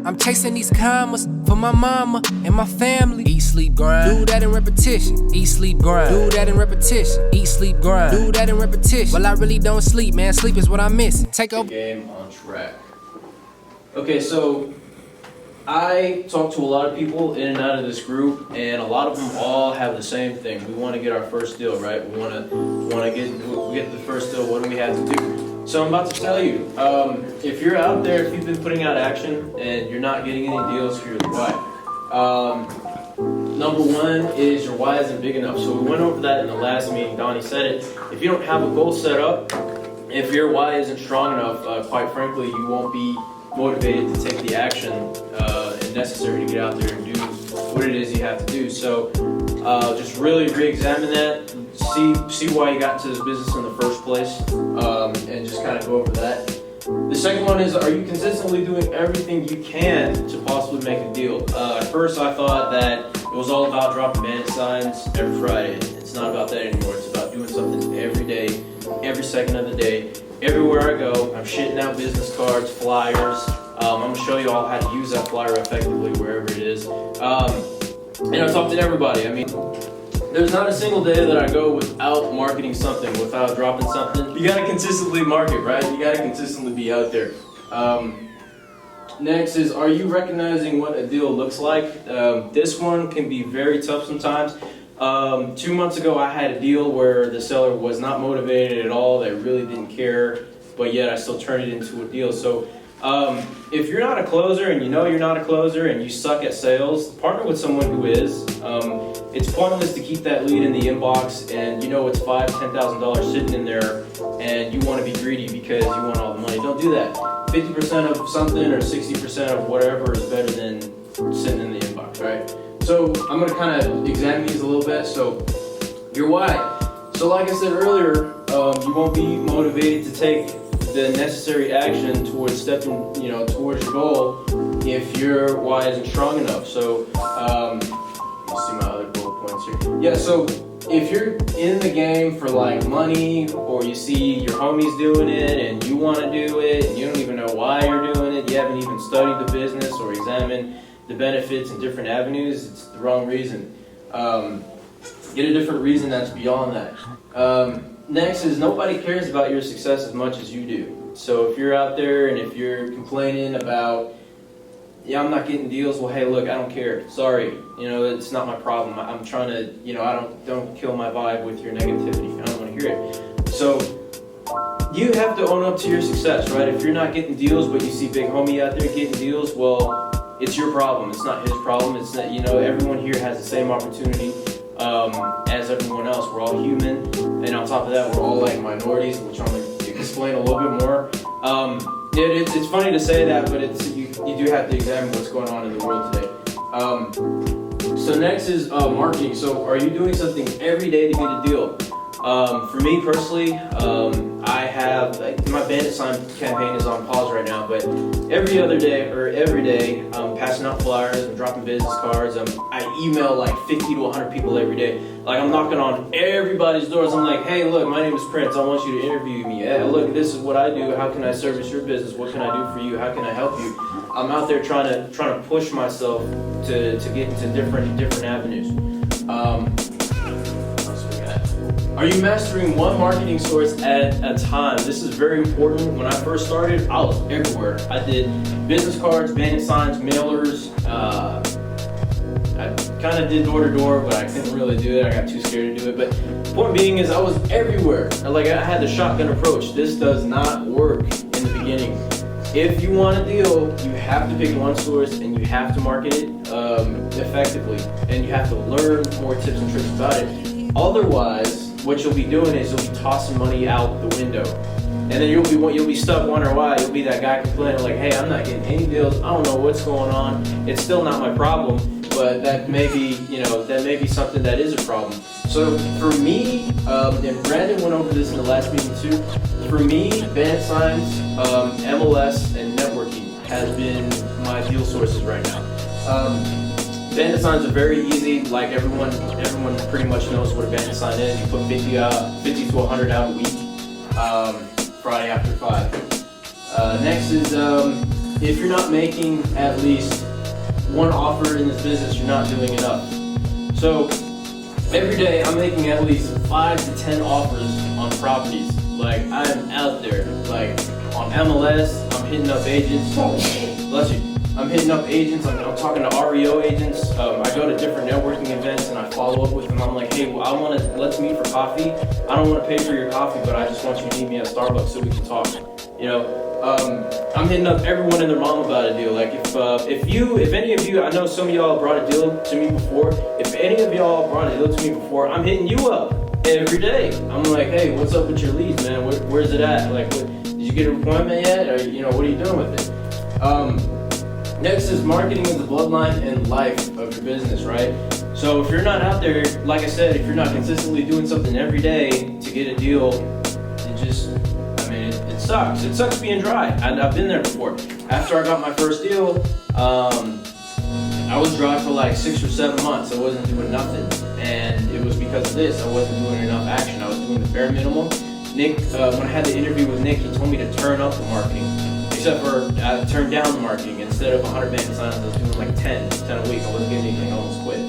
I'm chasing these commas for my mama and my family. Eat, sleep, grind. Do that in repetition. Eat, sleep, grind. Do that in repetition. Eat, sleep, grind. Do that in repetition. Well, I really don't sleep, man. Sleep is what I'm missing. Take over. Game on track. Okay, so I talk to a lot of people in and out of this group, and a lot of them all have the same thing. We want to get our first deal, right? We want to get the first deal. What do we have to do? So I'm about to tell you, if you're out there, if you've been putting out action and you're not getting any deals, here's why. Number one is your why isn't big enough. So we went over that in the last meeting. Donnie said it. If you don't have a goal set up, if your why isn't strong enough, quite frankly, you won't be motivated to take the action necessary to get out there and do what it is you have to do. So just really re-examine that, see why you got into this business in the first place, and just kind of go over that. The second one is, are you consistently doing everything you can to possibly make a deal? At first I thought that it was all about dropping bandit signs every Friday. It's not about that anymore. It's about doing something every day, every second of the day. Everywhere I go, I'm shitting out business cards, flyers. I'm going to show you all how to use that flyer effectively wherever it is. And I talk to everybody. I mean, there's not a single day that I go without marketing something, without dropping something. You got to consistently market, right? You got to consistently be out there. Next is, are you recognizing what a deal looks like? This one can be very tough sometimes. 2 months ago, I had a deal where the seller was not motivated at all. They really didn't care, but yet I still turned it into a deal. So if you're not a closer and you know you're not a closer and you suck at sales, partner with someone who is. It's pointless to keep that lead in the inbox and you know it's $5,000, $10,000 sitting in there and you want to be greedy because you want all the money. Don't do that. 50% of something or 60% of whatever is better than sitting in the inbox, right? So I'm going to kind of examine these a little bit. So your why. So like I said earlier, you won't be motivated to take the necessary action towards stepping, towards your goal if your why isn't strong enough. So let's see my other bullet points here. Yeah, so if you're in the game for like money, or you see your homies doing it and you want to do it and you don't even know why you're doing it, you haven't even studied the business or examined the benefits and different avenues, it's the wrong reason. Get a different reason that's beyond that. Next is, nobody cares about your success as much as you do. So if you're out there and if you're complaining about, yeah, I'm not getting deals, well, hey, look, I don't care. Sorry, it's not my problem. I'm trying to, don't kill my vibe with your negativity. I don't want to hear it. So you have to own up to your success, right? If you're not getting deals, but you see big homie out there getting deals, well, it's your problem. It's not his problem. It's not, everyone here has the same opportunity as everyone else. We're all human, and on top of that, we're all like minorities, which I'm going to explain a little bit more. It's funny to say that, but you do have to examine what's going on in the world today. So next is marketing. So are you doing something every day to get a deal? For me personally, I have, my bandit sign campaign is on pause right now, but every day, I'm passing out flyers, I'm dropping business cards, I email like 50 to 100 people every day. Like, I'm knocking on everybody's doors. I'm like, hey, look, my name is Prince. I want you to interview me. Hey, look, this is what I do. How can I service your business? What can I do for you? How can I help you? I'm out there trying to push myself to get into different avenues. Are you mastering one marketing source at a time? This is very important. When I first started, I was everywhere. I did business cards, bandit signs, mailers. I kind of did door-to-door, but I couldn't really do it. I got too scared to do it. But the point being is I was everywhere. Like, I had the shotgun approach. This does not work in the beginning. If you want a deal, you have to pick one source and you have to market it effectively. And you have to learn more tips and tricks about it. Otherwise, what you'll be doing is you'll be tossing money out the window, and then you'll be stuck wondering why. You'll be that guy complaining like, hey, I'm not getting any deals. I don't know what's going on. It's still not my problem, but that may be something that is a problem. So for me, and Brandon went over this in the last meeting too. For me, bandit signs, MLS, and networking has been my deal sources right now. Bandit signs are very easy. Like everyone pretty much knows what a bandit sign is. You put 50 to 100 out a week, Friday after 5. Next is if you're not making at least one offer in this business, you're not doing enough. So every day I'm making at least 5 to 10 offers on properties. Like, I'm out there, like on MLS, I'm hitting up agents. Bless you. I'm hitting up agents, I'm talking to REO agents. I go to different networking events and I follow up with them. I'm like, hey, well, let's meet for coffee. I don't want to pay for your coffee, but I just want you to meet me at Starbucks so we can talk. You know, I'm hitting up everyone and their mom about a deal. Like, if any of you, I know some of y'all brought a deal to me before. If any of y'all brought a deal to me before, I'm hitting you up every day. I'm like, hey, what's up with your leads, man? Where's it at? Like, did you get an appointment yet? Or, you know, what are you doing with it? Next is marketing is the bloodline and life of your business, right? So if you're not out there, like I said, if you're not consistently doing something every day to get a deal, it sucks. It sucks being dry. I've been there before. After I got my first deal, I was dry for like 6 or 7 months. I wasn't doing nothing. And it was because of this. I wasn't doing enough action. I was doing the bare minimum. Nick, when I had the interview with Nick, he told me to turn up the marketing. Except for I turned down the marketing. Instead of 100 bandit signs, I was doing like 10 a week. I wasn't getting anything, I almost quit.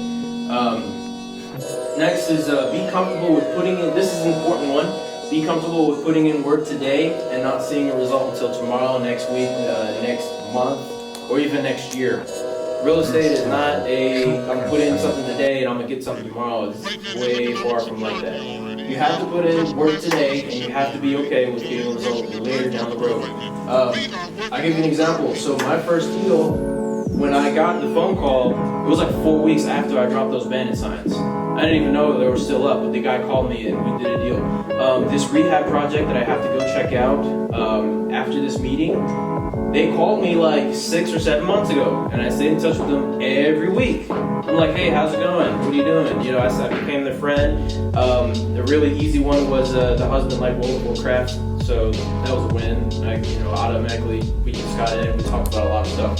Next is be comfortable with putting in, this is an important one, be comfortable with putting in work today and not seeing a result until tomorrow, next week, next month, or even next year. Real estate is not I'm putting in something today and I'm gonna get something tomorrow. It's way far from like that. You have to put in work today and you have to be okay with getting a result later down the road. I'll give you an example. So my first deal, when I got the phone call, it was like 4 weeks after I dropped those bandit signs. I didn't even know they were still up, but the guy called me and we did a deal. This rehab project that I have to go check out after this meeting, they called me like 6 or 7 months ago, and I stayed in touch with them every week. I'm like, hey, how's it going? What are you doing? You know, I became their friend. The really easy one was the husband liked World of Warcraft, so that was a win. Automatically we just got in and we talked about a lot of stuff.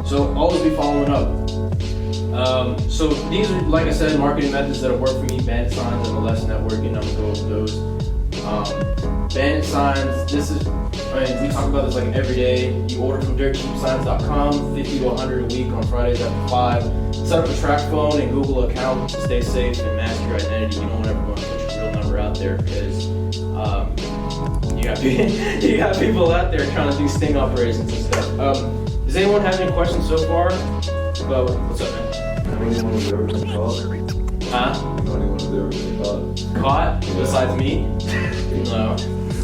So always be following up. So these are, like I said, marketing methods that have worked for me. Bandit signs, MLS networking, I'm gonna go over those. Bandit signs, we talk about this like every day. You order from dirtcheapsigns.com, 50 to 100 a week on Fridays after 5. Set up a track phone and Google account to stay safe and mask your identity. You don't ever want to put your real number out there because you got people out there trying to do sting operations and stuff. Does anyone have any questions so far? Well, what's up, man? Anyone who's ever been caught? Huh? Anyone who's ever been caught? Caught? Besides me? No.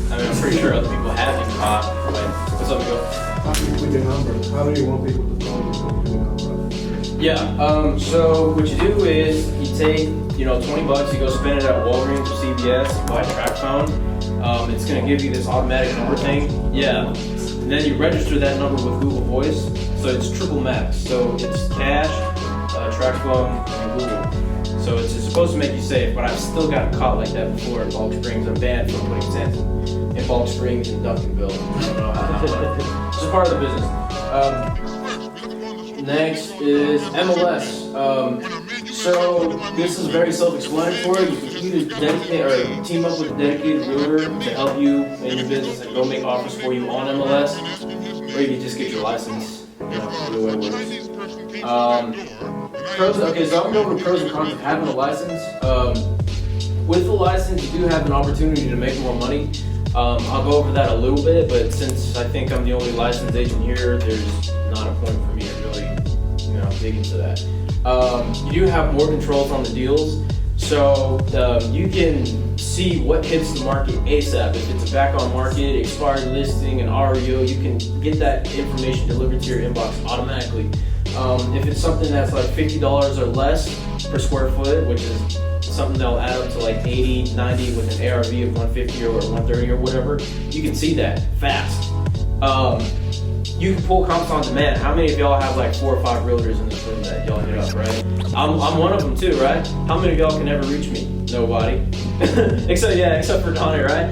I mean, I'm pretty sure other people have been caught. But what's up, Miguel? How do you put your number? How do you want people to call you? Yeah, so what you do is you take, $20, you go spend it at Walgreens or CVS, you buy a track phone. It's gonna give you this automatic number thing. Yeah. And then you register that number with Google Voice. So it's triple max. So it's cash, track phone, and Google. So it's supposed to make you safe, but I've still gotten caught like that before in Bulk Springs. I'm banned from putting cents in Bulk Springs and Duncanville. I don't know how. It's just part of the business. Next is MLS. So this is very self-explanatory. You can either dedicate or team up with a dedicated realtor to help you in your business and go make offers for you on MLS, or you can just get your license. Either way works. Pros. Okay, so I'm going over pros and cons of having a license. With the license, you do have an opportunity to make more money. I'll go over that a little bit, but since I think I'm the only licensed agent here, there's not a point for me to really, dig into that. You do have more controls on the deals, so you can see what hits the market ASAP. If it's a back on market, expired listing, an REO, you can get that information delivered to your inbox automatically. If it's something that's like $50 or less per square foot, which is something that'll add up to like 80, 90 with an ARV of 150 or 130 or whatever, you can see that fast. You can pull comps on demand. How many of y'all have like 4 or 5 realtors in this room that y'all hit up, right? I'm one of them too, right? How many of y'all can ever reach me? Nobody. except for Donnie, right?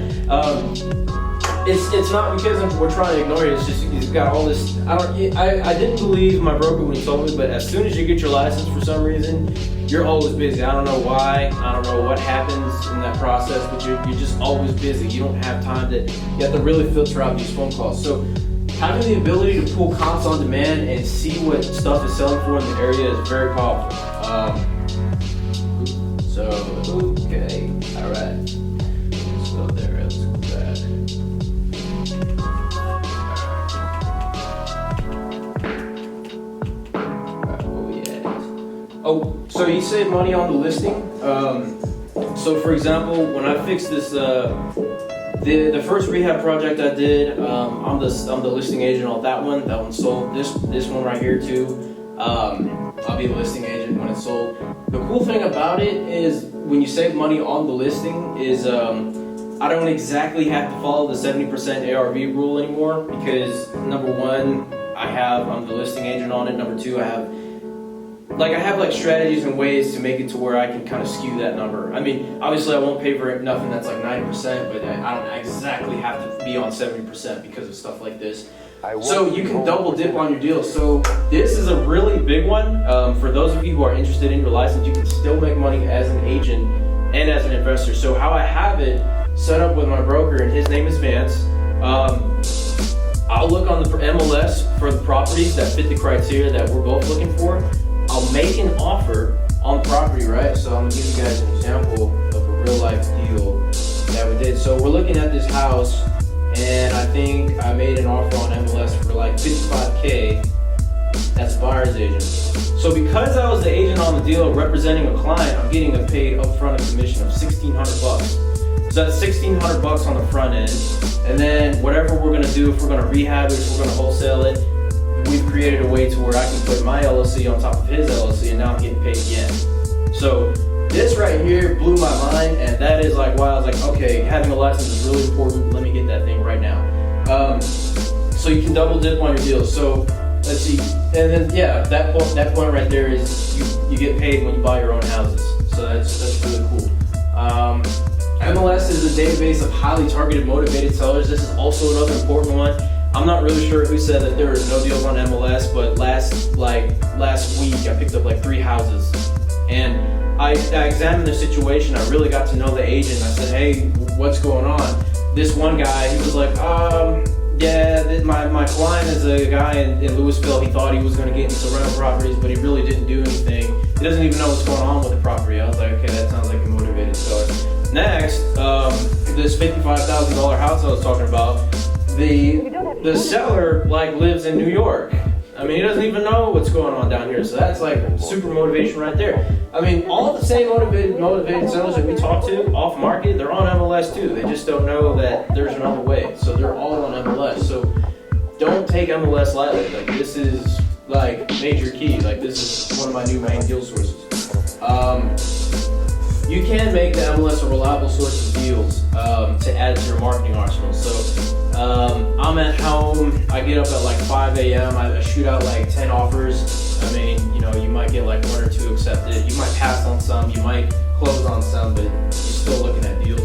It's not because we're trying to ignore it. It's just he's got all this. I didn't believe my broker when he told me, but as soon as you get your license, for some reason, you're always busy. I don't know why. I don't know what happens in that process, but you're just always busy. You don't have time you have to really filter out these phone calls. So having the ability to pull comps on demand and see what stuff is selling for in the area is very powerful. Okay, all right. Let's go there. Let's go back. Oh, so you save money on the listing. So for example, when I fixed this, the first rehab project I did, I'm the listing agent on that one. That one sold. This one right here too. I'll be the listing agent when it's sold. The cool thing about it is when you save money on the listing is I don't exactly have to follow the 70% ARV rule anymore because number one, I'm the listing agent on it. Number two, I have strategies and ways to make it to where I can kind of skew that number. I mean, obviously I won't pay for nothing that's like 90%, but I don't exactly have to be on 70% because of stuff like this. So you can double dip on your deal. So this is a really big one. For those of you who are interested in your license, you can still make money as an agent and as an investor. So how I have it set up with my broker, and his name is Vance, I'll look on the MLS for the properties that fit the criteria that we're both looking for. I'll make an offer on the property, right? So I'm gonna give you guys an example of a real life deal that we did. So we're looking at this house, and I think I made an offer on MLS for like $55K. That's a buyer's agent. So because I was the agent on the deal representing a client, I'm getting a paid upfront a commission of $1,600. So that's $1,600 on the front end, and then whatever we're gonna do, if we're gonna rehab it, if we're gonna wholesale it, we've created a way to where I can put my LLC on top of his LLC, and now I'm getting paid again. So this right here blew my mind, and that is like why I was like, okay, having a license is really important. Let me get that thing right now. So you can double dip on your deals. So let's see, and then yeah, that point right there is you get paid when you buy your own houses. So that's really cool. MLS is a database of highly targeted, motivated sellers. This is also another important one. I'm not really sure who said that there were no deals on MLS, but last week I picked up like 3 houses, and I examined the situation. I really got to know the agent. I said, hey, what's going on? This one guy, he was like, yeah, my client is a guy in Louisville. He thought he was going to get into rental properties, but he really didn't do anything. He doesn't even know what's going on with the property. I was like, okay, that sounds like a motivated seller. Next, this $55,000 house I was talking about, the seller lives in New York. I mean, he doesn't even know what's going on down here. So that's like super motivation right there. I mean, all the same motivated sellers that we talk to off market, they're on MLS too. They just don't know that there's another way. So they're all on MLS. So don't take MLS lightly. Like this is like major key. Like this is one of my new main deal sources. You can make the MLS a reliable source of deals to add to your marketing arsenal. So I'm at home, I get up at like 5 a.m., I shoot out like 10 offers. I mean, you might get like 1 or 2 accepted. You might pass on some, you might close on some, but you're still looking at deals.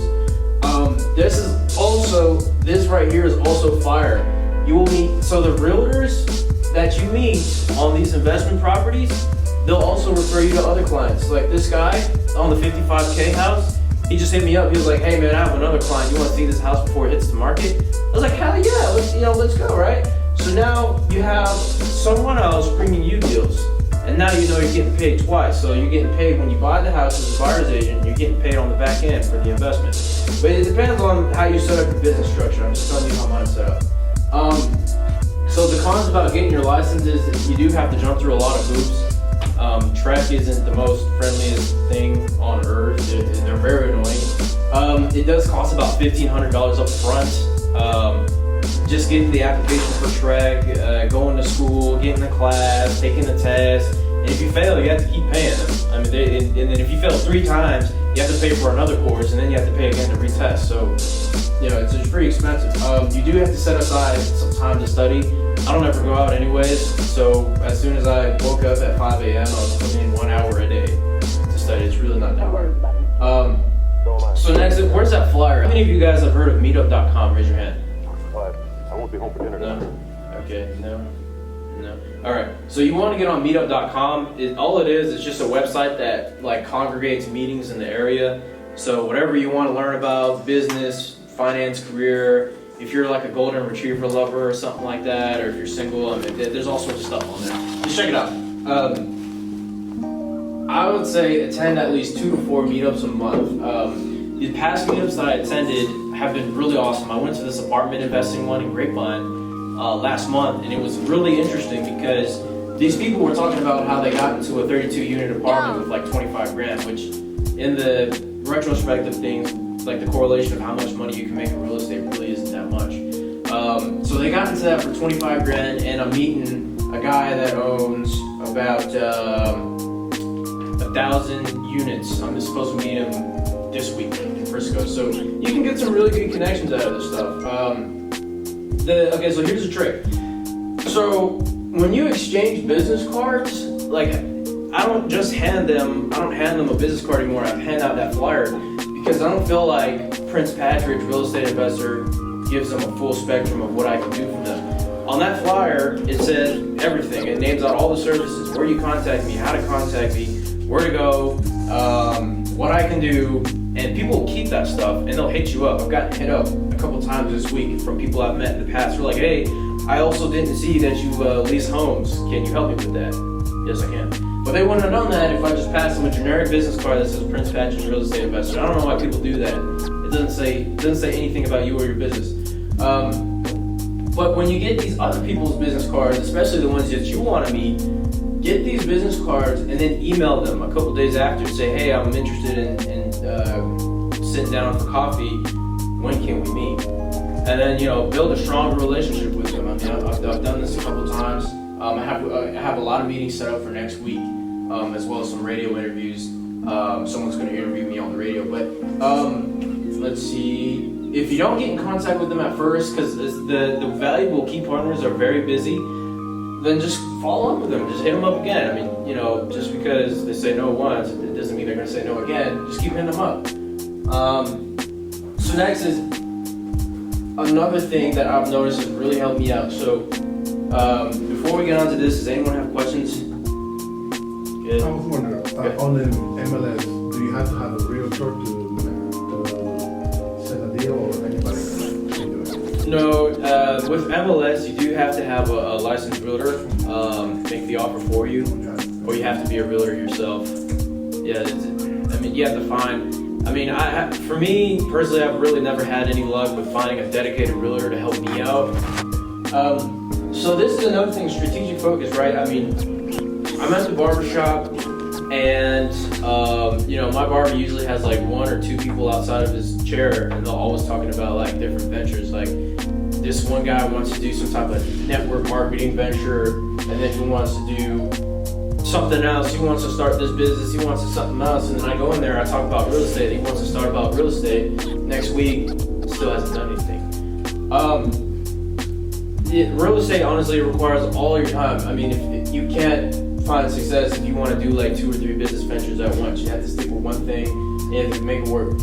This right here is also fire. You will meet, so the realtors that you meet on these investment properties, they'll also refer you to other clients. Like this guy on the 55K house, he just hit me up. He was like, hey man, I have another client. You want to see this house before it hits the market? I was like, hell yeah, let's go, right? So now you have someone else bringing you deals. And now you know you're getting paid twice. So you're getting paid when you buy the house as a buyer's agent, you're getting paid on the back end for the investment. But it depends on how you set up your business structure. I'm just telling you how mine's set up. So the cons about getting your license is you do have to jump through a lot of hoops. Trek isn't the most friendliest thing on earth. They're very annoying. It does cost about $1,500 up front. Just getting the application for Trek, going to school, getting the class, taking the test. And if you fail, you have to keep paying them. I mean, and then if you fail 3 times, you have to pay for another course, and then you have to pay again to retest. So, it's pretty expensive. You do have to set aside some time to study. I don't ever go out anyways, so as soon as I woke up at 5 a.m., I was putting in 1 hour a day to study. It's really not that hard. So next, where's that flyer? How many of you guys have heard of Meetup.com? Raise your hand. I won't be home for dinner. No? Okay, no. All right, so you want to get on Meetup.com. All it is just a website that congregates meetings in the area. So whatever you want to learn about, business, finance, career, if you're like a golden retriever lover or something like that, or if you're single, I mean, there's all sorts of stuff on there. Just check it out. I would say attend at least 2 to 4 meetups a month. The past meetups that I attended have been really awesome. I went to this apartment investing one in Grapevine last month, and it was really interesting because these people were talking about how they got into a 32 unit apartment with like 25 grand, which in the retrospect of things, like the correlation of how much money you can make in real estate really isn't that much. So they got into that for 25 grand, and I'm meeting a guy that owns about 1,000 units. I'm supposed to meet him this week in Frisco. So you can get some really good connections out of this stuff. Okay, so here's the trick. So when you exchange business cards, like I don't hand them a business card anymore. I hand out that flyer because I don't feel like Prince Patrick's real estate investor gives them a full spectrum of what I can do for them. On that flyer, it says everything. It names out all the services, where you contact me, how to contact me, where to go, what I can do, and people will keep that stuff and they'll hit you up. I've gotten hit up a couple times this week from people I've met in the past who are like, hey, I also didn't see that you lease homes. Can you help me with that? Yes, I can. But they wouldn't have known that if I just passed them a generic business card that says Prince Patrick's Real Estate Investor. I don't know why people do that. It doesn't say anything about you or your business. But when you get these other people's business cards, especially the ones that you want to meet, get these business cards and then email them a couple days after. Say, hey, I'm interested in sitting down for coffee. When can we meet? And then build a stronger relationship with them. I mean, I've done this a couple times. I have a lot of meetings set up for next week, as well as some radio interviews. Someone's going to interview me on the radio. But let's see. If you don't get in contact with them at first, because the valuable key partners are very busy, then just follow up with them. Just hit them up again. I mean, just because they say no once, it doesn't mean they're going to say no again. Just keep hitting them up. So next is another thing that I've noticed has really helped me out. So before we get on to this, does anyone have questions? Good. I was wondering, on the MLS, do you have to have a realtor to set a deal, or anybody can do it? No, with MLS, you do have to have a licensed realtor make the offer for you, or you have to be a realtor yourself. Yeah, you have to find. For me personally, I've really never had any luck with finding a dedicated realtor to help me out. So this is another thing, strategic focus, right? I mean, I'm at the barbershop, and my barber usually has like 1 or 2 people outside of his chair, and they're always talking about like different ventures. Like this one guy wants to do some type of network marketing venture, and then he wants to do something else. He wants to start this business. He wants to something else, and then I go in there. I talk about real estate. He wants to start about real estate. Next week, still hasn't done anything. Real estate honestly requires all your time. I mean, if you can't find success if you want to do like 2 or 3 business ventures at once. You have to stick with one thing and you have to make it work.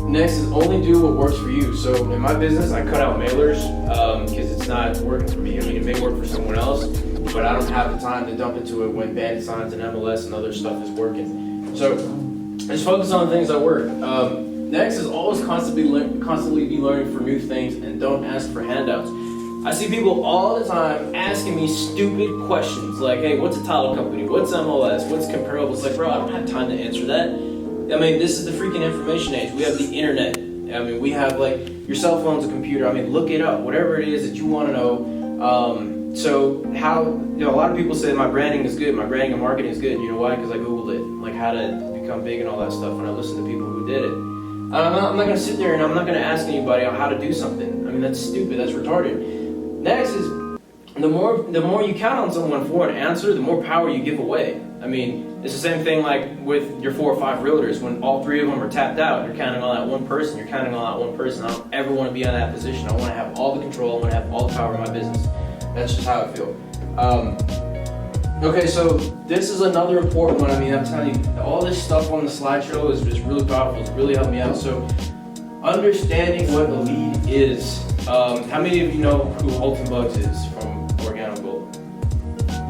Next is only do what works for you. So in my business, I cut out mailers because it's not working for me. I mean, it may work for someone else, but I don't have the time to dump into it when bandit signs and MLS and other stuff is working. So just focus on things that work. Next is always constantly be learning for new things, and don't ask for handouts. I see people all the time asking me stupid questions like, hey, what's a title company? What's MLS? What's comparable? It's like, bro, I don't have time to answer that. I mean, this is the freaking information age. We have the internet. I mean, we have like your cell phone's a computer. I mean, look it up, whatever it is that you want to know. So how, a lot of people say my branding is good, my branding and marketing is good. You know why? Because I Googled it, like how to become big and all that stuff, and I listened to people who did it. I'm not going to sit there and I'm not going to ask anybody how to do something. I mean, that's stupid, that's retarded. Next is, the more you count on someone for an answer, the more power you give away. I mean, it's the same thing like with your 4 or 5 realtors. When all 3 of them are tapped out, you're counting on that one person, I don't ever want to be in that position. I want to have all the control, I want to have all the power in my business. That's just how I feel. Okay, so this is another important one. I mean, I'm telling you, all this stuff on the slideshow is just really powerful. It's really helped me out. So, understanding what a lead is. How many of you know who Holton Bugs is from Organo Gold?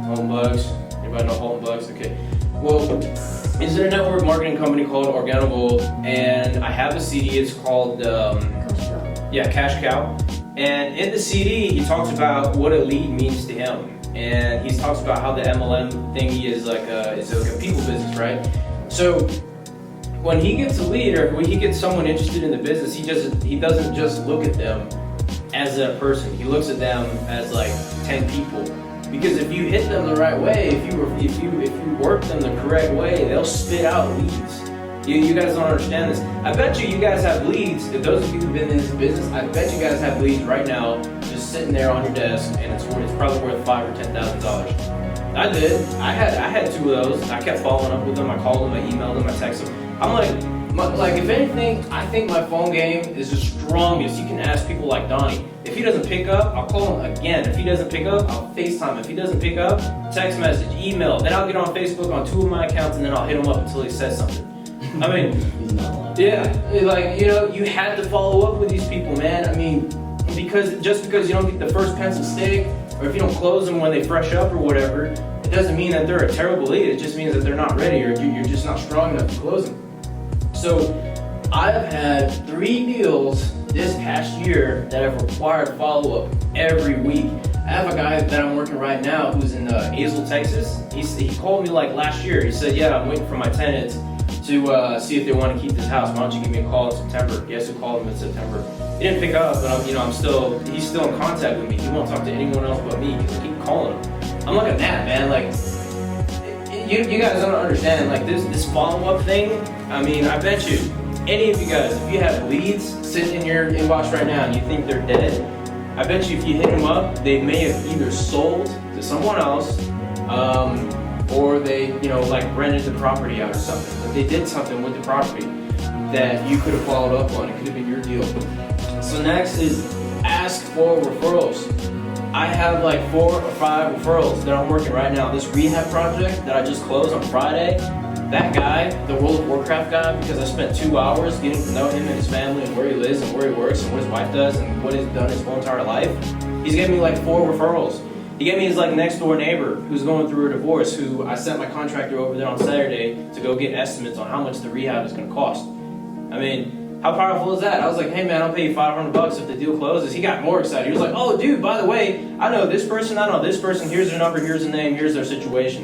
Holton Bugs? Anybody know Holton Bugs? Okay. Well, it's a network marketing company called Organo Gold, and I have a CD. It's called Yeah, Cash Cow. And in the CD, he talks about what a lead means to him. And he talks about how the MLM thingy is like a people business, right? So when he gets a lead or when he gets someone interested in the business, he doesn't just look at them as a person. He looks at them as like 10 people. Because if you hit them the right way, if you work them the correct way, they'll spit out leads. You guys don't understand this. I bet you guys have leads. If those of you who've been in this business, I bet you guys have leads right now, just sitting there on your desk, and it's probably worth $5,000 or $10,000. I did. I had 2 of those. I kept following up with them. I called them. I emailed them. I texted them. I'm like, if anything, I think my phone game is the strongest. You can ask people like Donnie. If he doesn't pick up, I'll call him again. If he doesn't pick up, I'll FaceTime. If he doesn't pick up, text message, email. Then I'll get on Facebook on 2 of my accounts, and then I'll hit him up until he says something. I mean, yeah, like, you know, you had to follow up with these people, man. I mean, just because you don't get the first pencil stick, or if you don't close them when they fresh up or whatever, it doesn't mean that they're a terrible lead. It just means that they're not ready, or you're just not strong enough to close them. So I've had 3 deals this past year that have required follow-up every week. I have a guy that I'm working right now who's in Azle, Texas. He called me like last year. He said, yeah, I'm waiting for my tenants to see if they want to keep this house. Why don't you give me a call in September? Guess who called him in September? He didn't pick up, but he's still in contact with me. He won't talk to anyone else but me. I keep calling him. I'm like a gnat, man. Like, you guys don't understand. Like this follow-up thing. I mean, I bet you, any of you guys, if you have leads sitting in your inbox right now and you think they're dead, I bet you if you hit them up, they may have either sold to someone else, or they, like rented the property out or something. But they did something with the property that you could have followed up on. It could have been your deal. So next is ask for referrals. I have like 4 or 5 referrals that I'm working right now. This rehab project that I just closed on Friday, that guy, the World of Warcraft guy, because I spent 2 hours getting to know him and his family and where he lives and where he works and what his wife does and what he's done his whole entire life, he's given me like 4 referrals. He gave me his like next door neighbor who's going through a divorce, who I sent my contractor over there on Saturday to go get estimates on how much the rehab is going to cost. I mean, how powerful is that? I was like, hey man, I'll pay you $500 if the deal closes. He got more excited. He was like, oh dude, by the way, I know this person, here's their number, here's the name, here's their situation.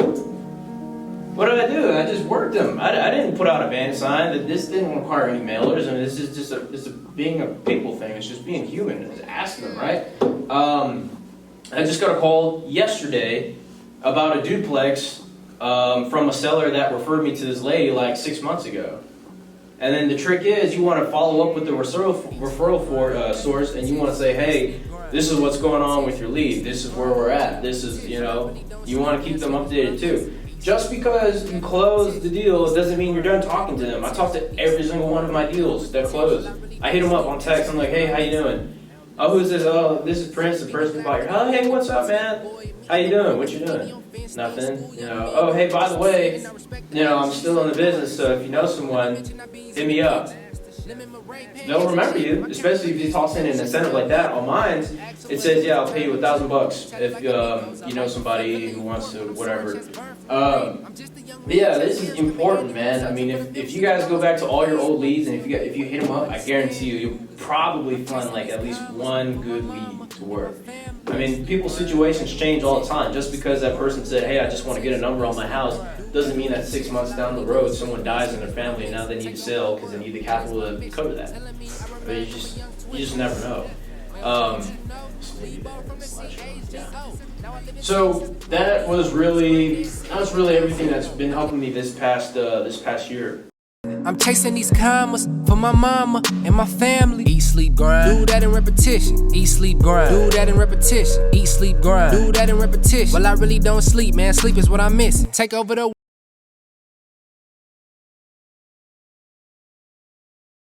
What did I do? I just worked them. I didn't put out a ban sign. That this didn't require any mailers. I mean, this is just being a people thing. It's just being human. It's asking them, right? I just got a call yesterday about a duplex from a seller that referred me to this lady like 6 months ago. And then the trick is you want to follow up with the referral source, and you want to say, hey, this is what's going on with your lead. This is where we're at. This is, you want to keep them updated too. Just because you close the deal doesn't mean you're done talking to them. I talk to every single one of my deals that close. I hit them up on text. I'm like, hey, how you doing? Oh, who's this? Oh, this is Prince, the person who bought your house. Oh, hey, what's up, man? How you doing? What you doing? Nothing. Oh, hey, by the way, I'm still in the business, so if you know someone, hit me up. They'll remember you, especially if you toss in an incentive like that. On mine, it says, yeah, I'll pay you $1,000 if you know somebody who wants to, whatever. Yeah, this is important, man. I mean, if you guys go back to all your old leads, and if you hit them up, I guarantee you'll probably find like at least one good lead to work. I mean, people's situations change all the time. Just because that person said, hey, I just want to get a number on my house, doesn't mean that 6 months down the road someone dies in their family and now they need to sell because they need the capital to cover that. But you just never know. So that was really everything that's been helping me this past year. I'm chasing these commas for my mama and my family. Eat, sleep, grind. Do that in repetition. Eat, sleep, grind. Do that in repetition. Eat, sleep, grind. Do that in repetition. Well, I really don't sleep, man. Sleep is what I miss. Take over the